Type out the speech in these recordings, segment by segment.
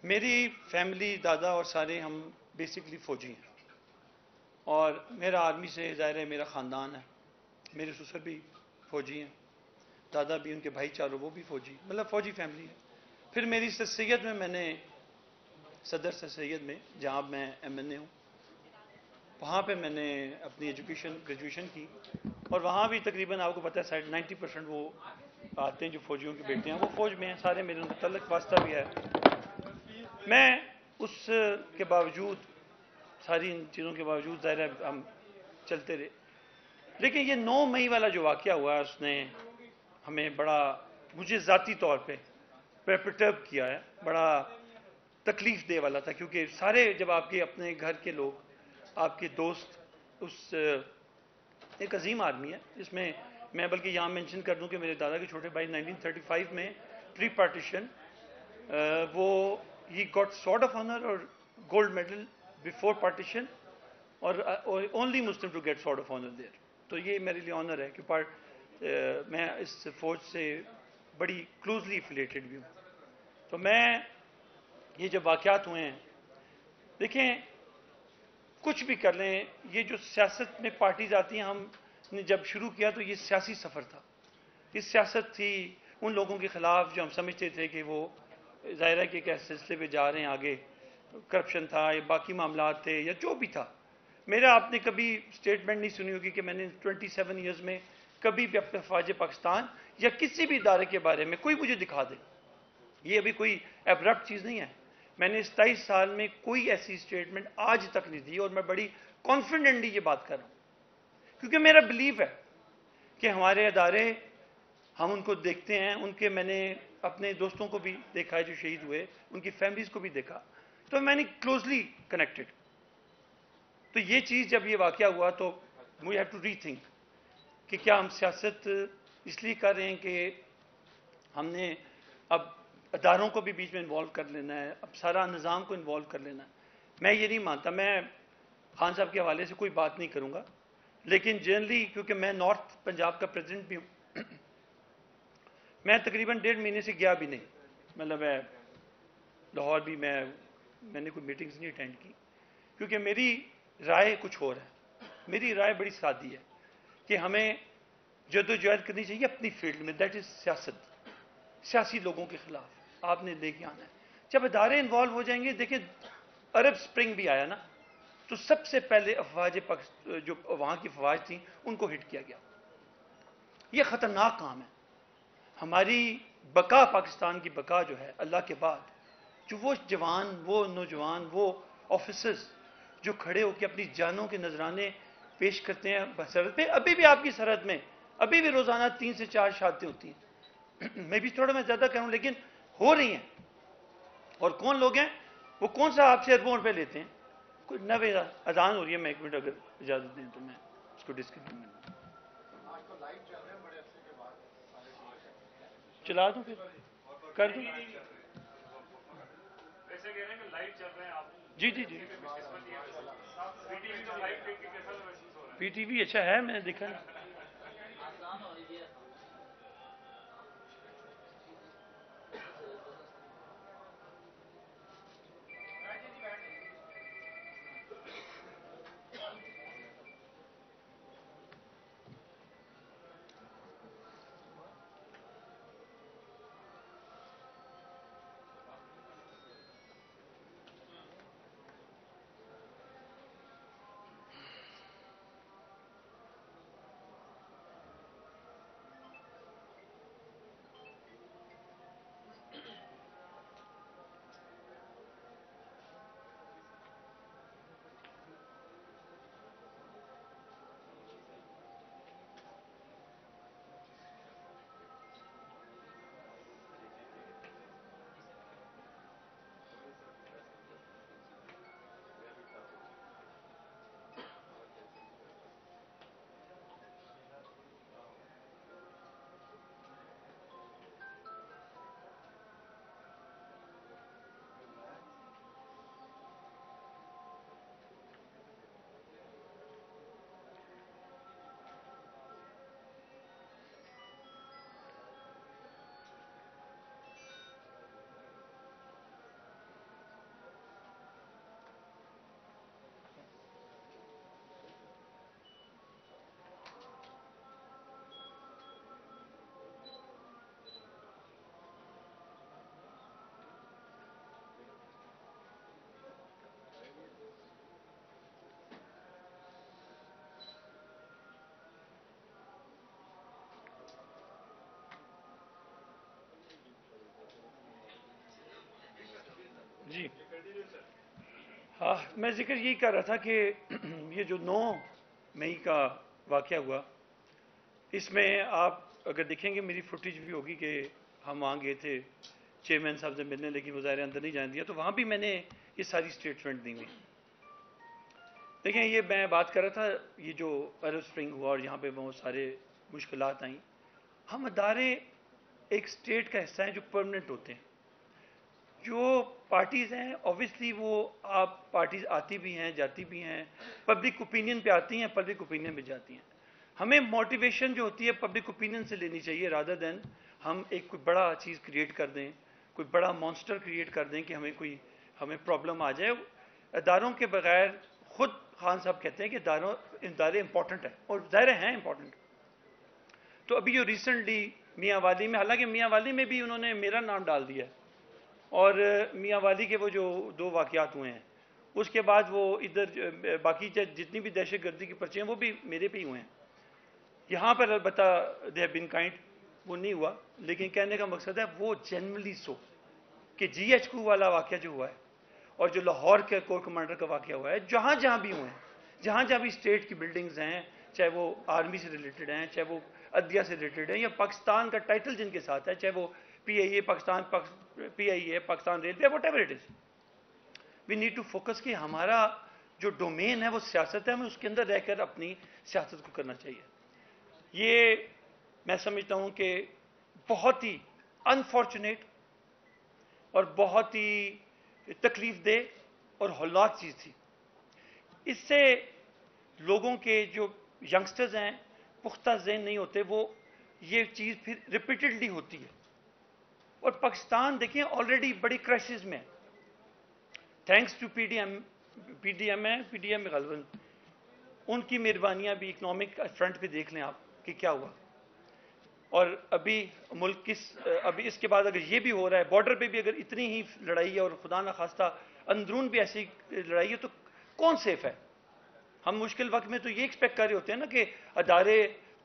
میری فیملی دادا اور سارے ہم بیسکلی فوجی ہیں، اور میرا آرمی سے ظاہر ہے میرا خاندان ہے. میرے سسر بھی فوجی ہیں، دادا بھی، ان کے بھائی چاروں وہ بھی فوجی، مطلب فوجی فیملی ہے. پھر میری سر سید میں نے صدر سر سید میں جہاں میں ایم این اے ہوں، وہاں پہ میں نے اپنی ایجوکیشن گریجویشن کی، اور وہاں بھی تقریباً آپ کو پتہ ہے 90% وہ آتے ہیں جو فوجیوں کے بیٹے ہیں، وہ فوج میں ہیں سارے، میرے متعلق واسطہ بھی ہے. میں اس کے باوجود، ساری ان چیزوں کے باوجود ظاہر ہے ہم چلتے رہے. لیکن یہ 9 مئی والا جو واقعہ ہوا ہے اس نے ہمیں بڑا، مجھے ذاتی طور پہ پرٹرب کیا ہے، بڑا تکلیف دہ والا تھا، کیونکہ سارے جب آپ کے اپنے گھر کے لوگ، آپ کے دوست، اس ایک عظیم آدمی ہے جس میں بلکہ یہاں مینشن کر دوں کہ میرے دادا کے چھوٹے بھائی 1935 میں پری پارٹیشن وہ ہی گاٹ سارڈ آف آنر اور گولڈ میڈل بفور پارٹیشن، اور only Muslim to get sword of honour there. تو یہ میرے لیے آنر ہے کہ میں اس فوج سے بڑی کلوزلی افیلیٹڈ بھی ہوں. تو میں یہ جب واقعات ہوئے ہیں، دیکھیں کچھ بھی کر لیں، یہ جو سیاست میں پارٹیز آتی ہیں، ہم نے جب شروع کیا تو یہ سیاسی سفر تھا. یہ سیاست تھی ان لوگوں کے خلاف جو ہم سمجھتے تھے کہ وہ ظاہر ہے کہ ایک ایسے سلسلے پہ جا رہے ہیں آگے، کرپشن تھا یا باقی معاملات تھے یا جو بھی تھا. میرا آپ نے کبھی اسٹیٹمنٹ نہیں سنی ہوگی کہ میں نے 27 ایئرز میں کبھی بھی اپنے فوج پاکستان یا کسی بھی ادارے کے بارے میں کوئی مجھے دکھا دے، یہ ابھی کوئی ایبرپٹ چیز نہیں ہے. میں نے 27 سال میں کوئی ایسی اسٹیٹمنٹ آج تک نہیں دی، اور میں بڑی کانفیڈنٹلی یہ بات کر رہا ہوں، کیونکہ میرا بلیف ہے کہ ہمارے ادارے، ہم ان کو دیکھتے ہیں، ان کے میں نے اپنے دوستوں کو بھی دیکھا ہے جو شہید ہوئے، ان کی فیملیز کو بھی دیکھا، تو میں نے کلوزلی کنیکٹڈ. تو یہ چیز جب یہ واقعہ ہوا تو we have to rethink کہ کیا ہم سیاست اس لیے کر رہے ہیں کہ ہم نے اب اداروں کو بھی بیچ میں انوالو کر لینا ہے، اب سارا نظام کو انوالو کر لینا ہے. میں یہ نہیں مانتا. میں خان صاحب کے حوالے سے کوئی بات نہیں کروں گا، لیکن جنرلی کیونکہ میں نارتھ پنجاب کا پریزیڈنٹ بھی ہوں، میں تقریباً 1.5 مہینے سے گیا بھی نہیں. مطلب میں لاہور بھی میں نے کوئی میٹنگز نہیں اٹینڈ کی، کیونکہ میری رائے کچھ اور ہے. میری رائے بڑی سادی ہے کہ ہمیں جدوجہد کرنی چاہیے اپنی فیلڈ میں، دیٹ از سیاست. سیاسی لوگوں کے خلاف آپ نے لے کے آنا ہے. جب ادارے انوالو ہو جائیں گے، دیکھیں عرب سپرنگ بھی آیا نا، تو سب سے پہلے افواج جو وہاں کی افواج تھیں ان کو ہٹ کیا گیا. یہ خطرناک کام ہے. ہماری بقا، پاکستان کی بقا جو ہے اللہ کے بعد، جو وہ جوان، وہ نوجوان، وہ آفیسرز جو کھڑے ہو کے اپنی جانوں کے نذرانے پیش کرتے ہیں سرحد پہ، ابھی بھی آپ کی سرحد میں ابھی بھی روزانہ 3 سے 4 شہادتیں ہوتی ہیں. میں بھی تھوڑا میں زیادہ کروں لیکن ہو رہی ہیں. اور کون لوگ ہیں وہ، کون سا آپ سے اربوں روپے لیتے ہیں؟ کوئی 9 اذان ہو رہی ہے، میں 1 منٹ اگر اجازت دیں تو میں اس کو ڈسکنٹینیو چلا دوں، پھر کر دوں. جی جی جی، پی ٹی وی اچھا ہے، میں نے دیکھا نہیں. جی ہاں، میں ذکر یہی کر رہا تھا کہ یہ جو 9 مئی کا واقعہ ہوا، اس میں آپ اگر دیکھیں گے میری فوٹیج بھی ہوگی کہ ہم وہاں گئے تھے چیئرمین صاحب سے ملنے، لیکن وہ ظاہر اندر نہیں جانے دیا، تو وہاں بھی میں نے یہ ساری اسٹیٹمنٹ دی ہوئی. دیکھیں یہ میں بات کر رہا تھا، یہ جو عرب اسپرنگ ہوا اور یہاں پہ بہت سارے مشکلات آئیں. ہم ادارے ایک اسٹیٹ کا حصہ ہیں جو پرمننٹ ہوتے ہیں. جو پارٹیز ہیں اوبویسلی وہ آپ پارٹیز آتی بھی ہیں جاتی بھی ہیں، پبلک اوپینین پہ آتی ہیں، پبلک اوپینین پہ جاتی ہیں. ہمیں موٹیویشن جو ہوتی ہے پبلک اوپینین سے لینی چاہیے، رادر دین ہم ایک کوئی بڑا چیز کریٹ کر دیں، کوئی بڑا مانسٹر کریٹ کر دیں کہ ہمیں پرابلم آ جائے. اداروں کے بغیر خود خان صاحب کہتے ہیں کہ ادارے امپورٹنٹ ہیں، اور ظاہر ہیں امپورٹنٹ. تو ابھی جو ریسنٹلی میاں والی میں، حالانکہ میاں والی میں بھی انہوں نے میرا نام ڈال دیا ہے، اور میاں والی کے وہ جو 2 واقعات ہوئے ہیں، اس کے بعد وہ ادھر باقی جتنی بھی دہشت گردی کے پرچے ہیں وہ بھی میرے پہ ہی ہوئے ہیں. یہاں پر البتہ دے ہیو بین کائنڈ، وہ نہیں ہوا، لیکن کہنے کا مقصد ہے وہ جنرلی سو کہ جی ایچ کو والا واقعہ جو ہوا ہے، اور جو لاہور کے کور کمانڈر کا واقعہ ہوا ہے، جہاں جہاں بھی ہوئے ہیں، جہاں جہاں بھی اسٹیٹ کی بلڈنگز ہیں، چاہے وہ آرمی سے ریلیٹڈ ہیں، چاہے وہ عدلیہ سے ریلیٹڈ ہیں، یا پاکستان کا ٹائٹل جن کے ساتھ ہے، چاہے وہ P I A Pakistan railway, whatever it is, we need to focus کہ ہمارا جو ڈومین ہے وہ سیاست ہے، ہمیں اس کے اندر رہ کر اپنی سیاست کو کرنا چاہیے. یہ میں سمجھتا ہوں کہ بہت ہی انفارچونیٹ اور بہت ہی تکلیف دہ اور ہولناک چیز تھی. اس سے لوگوں کے جو ینگسٹرز ہیں پختہ ذہن نہیں ہوتے، وہ یہ چیز پھر ریپیٹڈلی ہوتی ہے. اور پاکستان دیکھیں آلریڈی بڑی کرائسس میں، thanks to P D M غالباً ان کی مہربانیاں بھی اکنامک فرنٹ پہ دیکھ لیں آپ کہ کیا ہوا. اور ابھی ملک ابھی اس کے بعد اگر یہ بھی ہو رہا ہے، بارڈر پہ بھی اگر اتنی ہی لڑائی ہے اور خدا نخواستہ اندرون بھی ایسی لڑائی ہے، تو کون سیف ہے؟ ہم مشکل وقت میں تو یہ ایکسپیکٹ کر رہے ہوتے ہیں نا کہ ادارے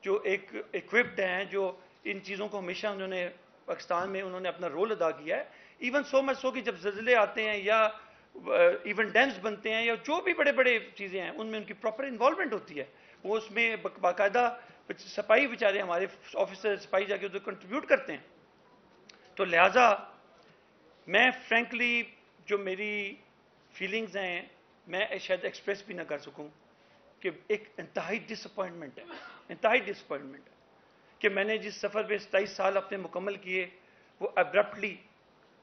جو ایک ایکوپڈ ہیں، جو ان چیزوں کو ہمیشہ انہوں نے پاکستان میں انہوں نے اپنا رول ادا کیا ہے. ایون سو مچ سو کہ جب زلزلے آتے ہیں یا ایون ڈیمز بنتے ہیں یا جو بھی بڑے بڑے چیزیں ہیں، ان میں ان کی پراپر انوالومنٹ ہوتی ہے. وہ اس میں باقاعدہ سپاہی بیچارے ہمارے آفیسر سپاہی جا کے ادھر کنٹریبیوٹ کرتے ہیں. تو لہٰذا میں فرینکلی جو میری فیلنگز ہیں میں شاید ایکسپریس بھی نہ کر سکوں، کہ ایک انتہائی ڈس اپوائنٹمنٹ ہے کہ میں نے جس سفر پہ 27 سال اپنے مکمل کیے، وہ ابرپٹلی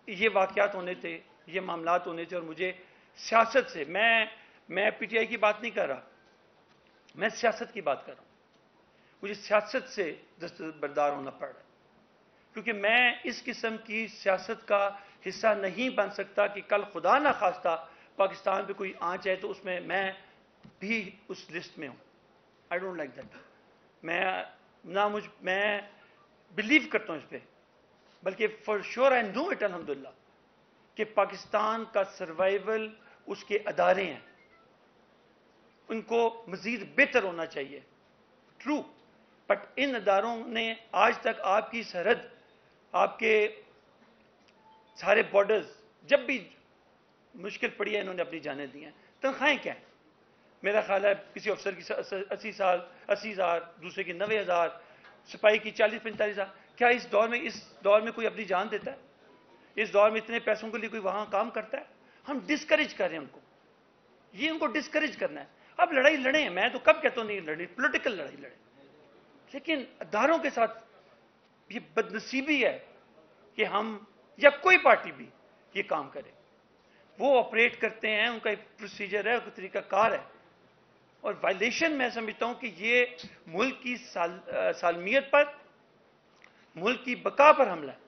یہ واقعات ہونے تھے، یہ معاملات ہونے تھے. اور مجھے سیاست سے، میں پی ٹی آئی کی بات نہیں کر رہا، میں سیاست کی بات کر رہا ہوں. مجھے سیاست سے دستبردار ہونا پڑ رہا ہے، کیونکہ میں اس قسم کی سیاست کا حصہ نہیں بن سکتا کہ کل خدا نہ خواستہ پاکستان پہ کوئی آنچ ہے تو اس میں بھی اس لسٹ میں ہوں. I don't like that. میں بلیو کرتا ہوں اس پہ، بلکہ for sure I know it الحمدللہ کہ پاکستان کا سروائیول اس کے ادارے ہیں، ان کو مزید بہتر ہونا چاہیے. ٹرو، بٹ ان اداروں نے آج تک آپ کی سرحد، آپ کے سارے بارڈرز جب بھی مشکل پڑی ہے انہوں نے اپنی جانیں دی ہیں. تنخواہیں کیا ہیں؟ میرا خیال ہے کسی افسر کی 80,000، دوسرے کی 90,000، سپاہی کی 40-45,000. کیا اس دور میں کوئی اپنی جان دیتا ہے؟ اس دور میں اتنے پیسوں کے لیے کوئی وہاں کام کرتا ہے؟ ہم ڈسکریج کر رہے ہیں ان کو، یہ ان کو ڈسکریج کرنا ہے. اب لڑائی لڑیں، میں تو کب کہتا ہوں نہیں لڑیں، پولیٹیکل لڑائی لڑیں، لیکن اداروں کے ساتھ یہ بدنصیبی ہے کہ ہم یا کوئی پارٹی بھی یہ کام کرے. وہ آپریٹ کرتے ہیں، ان کا ایک پروسیجر ہے، ایک طریقہ کار ہے، اور وائلیشن میں سمجھتا ہوں کہ یہ ملک کی سالمیت پر، ملک کی بقا پر حملہ ہے.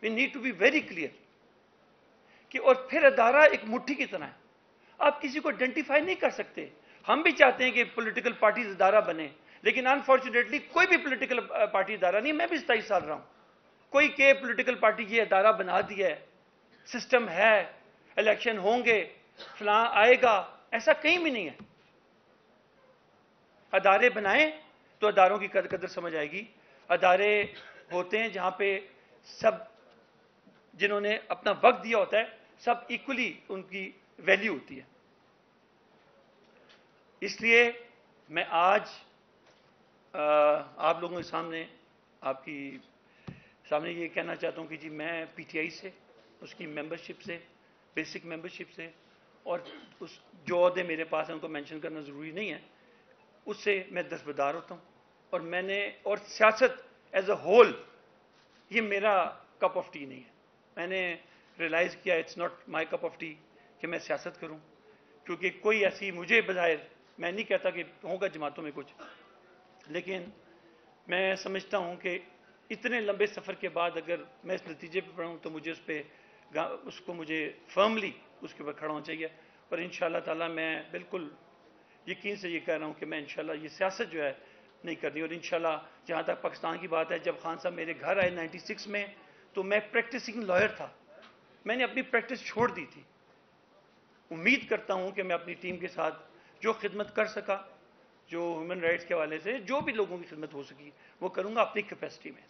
We need to be very clear کہ اور پھر ادارہ ایک مٹھی کی طرح ہے، آپ کسی کو آئیڈینٹیفائی نہیں کر سکتے. ہم بھی چاہتے ہیں کہ پولیٹیکل پارٹیز ادارہ بنے، لیکن انفارچونیٹلی کوئی بھی پولیٹیکل پارٹی ادارہ نہیں. میں بھی 27 سال رہا ہوں، کوئی کہ پولیٹیکل پارٹی یہ ادارہ بنا دیا ہے، سسٹم ہے، الیکشن ہوں گے، فلاں آئے گا، ایسا کہیں بھی نہیں ہے. ادارے بنائیں تو اداروں کی قدر سمجھ آئے گی. ادارے ہوتے ہیں جہاں پہ سب جنہوں نے اپنا وقت دیا ہوتا ہے سب ایکولی ان کی ویلیو ہوتی ہے. اس لیے میں آج آپ لوگوں کے سامنے آپ کی سامنے یہ کہنا چاہتا ہوں کہ جی میں پی ٹی آئی سے اس کی ممبرشپ سے بیسک ممبرشپ سے اور اس جو عہدے میرے پاس ہیں ان کو مینشن کرنا ضروری نہیں ہے اس سے میں دستبردار ہوتا ہوں. اور میں نے اور سیاست ایز اے ہول یہ میرا کپ آف ٹی نہیں ہے. میں نے ریئلائز کیا it's not my cup of tea کہ میں سیاست کروں کیونکہ کوئی ایسی مجھے بظاہر میں نہیں کہتا کہ ہوگا جماعتوں میں کچھ لیکن میں سمجھتا ہوں کہ اتنے لمبے سفر کے بعد اگر میں اس نتیجے پہ پڑھوں تو مجھے اس کو مجھے فرملی اس کے اوپر کھڑا ہونا چاہیے. اور انشاءاللہ تعالیٰ میں بالکل یقین سے یہ کہہ رہا ہوں کہ میں انشاءاللہ یہ سیاست جو ہے نہیں کرنی. اور انشاءاللہ جہاں تک پاکستان کی بات ہے جب خان صاحب میرے گھر آئے 96 میں تو میں پریکٹسنگ لائر تھا. میں نے اپنی پریکٹس چھوڑ دی تھی. امید کرتا ہوں کہ میں اپنی ٹیم کے ساتھ جو خدمت کر سکا جو ہیومن رائٹس کے حوالے سے جو بھی لوگوں کی خدمت ہو سکی وہ کروں گا اپنی کیپیسٹی میں.